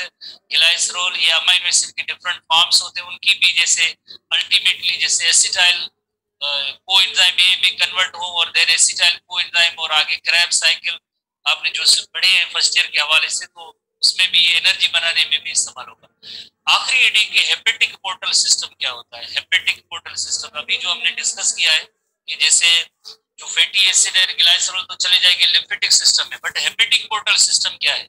S1: ग्लाइसरॉल या अमीनो एसिड के डिफरेंट फॉर्म्स होते हैं, उनकी भी जैसे अल्टीमेटली जैसे एसिटाइल कोएंजाइम ए में कन्वर्ट हो और देन एसिटाइल कोएंजाइम और आगे क्रैब साइकिल आपने जो पढ़े हैं फर्स्ट ईयर के हवाले से, तो उसमें भी एनर्जी बनाने में भी इस्तेमाल होगा। आखिरी हेडिंग के हेपेटिक पोर्टल सिस्टम क्या होता है? हेपेटिक पोर्टल सिस्टम अभी जो हमने डिस्कस किया है कि जैसे जो फैटी एसिड है ग्लाइसरॉल तो चले जाएंगे लिम्फेटिक सिस्टम में, बट हेपेटिक पोर्टल सिस्टम क्या है?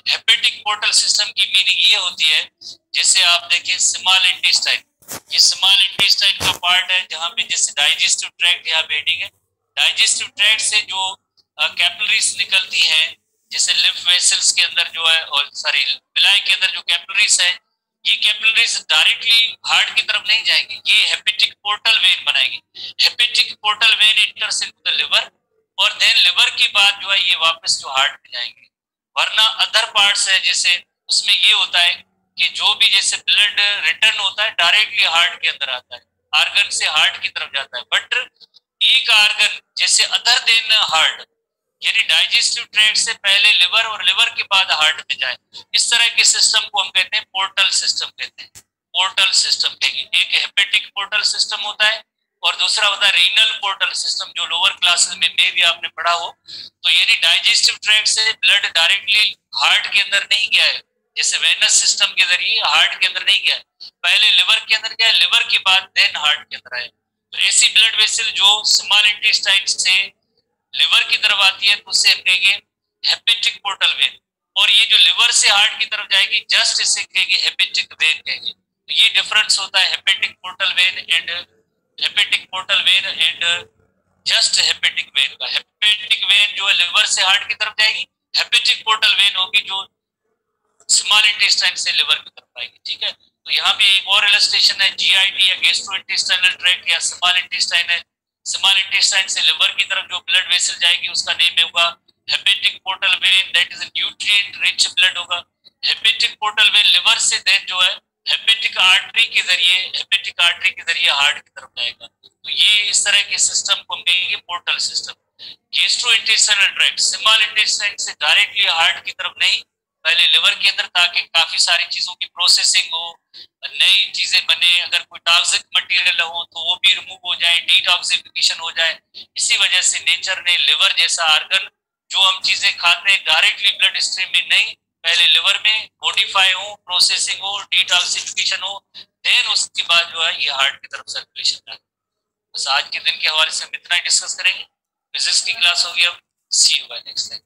S1: हेपेटिक पोर्टल सिस्टम की मीनिंग ये होती है, जैसे आप देखें स्मॉल इंटेस्टाइन, ये स्मॉल इंटेस्टाइन का पार्ट है जहां पे जैसे डाइजेस्टिव ट्रैक्ट यहाँ पे हेडिंग है, डाइजेस्टिव ट्रैक्ट से जो कैपिलरीज निकलती हैं जैसे लिम्फ वेसल्स के अंदर जो है, और सॉरी विलाई के अंदर जो कैपिलरीज है, ये कैपिलरीज डायरेक्टली हार्ट की तरफ नहीं जाएंगी, ये हेपेटिक पोर्टल वेन बनाएगी। Hepatic portal when इंटर्स into the liver और देन लिवर की बात जो है ये वापस जो हार्ट में जाएंगे। वरना अदर पार्ट्स है जैसे उसमें ये होता है कि जो भी जैसे ब्लड रिटर्न होता है डायरेक्टली हार्ट के अंदर आता है, आर्गन से हार्ट की तरफ जाता है, बट एक आर्गन जैसे अदर देन हार्ट यानी डाइजेस्टिव ट्रैक्ट से पहले लिवर और लिवर के बाद हार्ट में जाए, इस तरह के सिस्टम को हम कहते हैं पोर्टल सिस्टम कहते हैं, पोर्टल सिस्टम कहेंगे। एक हेपेटिक पोर्टल सिस्टम होता है और दूसरा होता है रीनल पोर्टल सिस्टम, जो लोअर क्लासेस में भी आपने पढ़ा हो। तो यानी डाइजेस्टिव ट्रैक्ट से ब्लड डायरेक्टली हार्ट के अंदर नहीं गया है, जैसे वेनस सिस्टम के जरिए हार्ट के अंदर नहीं गया, पहले लिवर के अंदर गया, लिवर के बाद देन हार्ट के अंदर आए। तो ऐसी ब्लड वेसल जो स्मॉल इंटेस्टाइन से लिवर की तरफ आती है तो उसे हम कहेंगे हेपेटिक पोर्टल वेन, और ये जो लिवर से हार्ट की तरफ जाएगी जस्ट इसे कहेंगे हेपेटिक वेन कहेंगे। तो ये डिफरेंस होता है hepatic portal when and just hepatic when का। हेपेटिक वेन जो है लिवर से हार्ट की तरफ जाएगी, हेपेटिक पोर्टल वेन होगी जो स्मॉल इंटेस्टाइन से लिवर की तरफ आएगी। ठीक है, तो यहाँ पे एक और इलस्ट्रेशन है, जीआईटी या गैस्ट्रो इंटेस्टाइनल ट्रैक्ट या स्मॉल इंटेस्टाइन है, स्मॉल इंटेस्टाइन से लिवर की तरफ जो ब्लड वेसल जाएगी उसका नेम होगा hepatic portal when, that is nutrient rich blood होगा। हेपेटिक पोर्टल वेन लिवर से देन जो है हेपेटिक आर्टरी के जरिए हार्ट की तरफ जाएगा। तो ये इस तरह के सिस्टम को हम कहेंगे portal system. Gastro intestinal tract small intestine से डायरेक्टली हार्ट की तरफ नहीं, पहले लिवर के अंदर, ताकि काफी सारी चीजों की प्रोसेसिंग हो, नई चीजें बने, अगर कोई टॉक्सिक मटेरियल हो तो वो भी रिमूव हो जाए, डिटॉक्सिफिकेशन हो जाए। इसी वजह से नेचर ने लिवर जैसा आर्गन, जो हम चीजें खाते हैं डायरेक्टली ब्लड स्ट्रीम में नहीं, पहले लिवर में मॉडिफाई हो, प्रोसेसिंग हो, डिटॉक्सिफिकेशन हो, देन उसके बाद जो है ये हार्ट की तरफ सर्कुलेशन है। बस आज के दिन के हवाले से हम इतना ही डिस्कस करेंगे। फिजिक्स की क्लास होगी, अब सी यू बाय नेक्स्ट टाइम।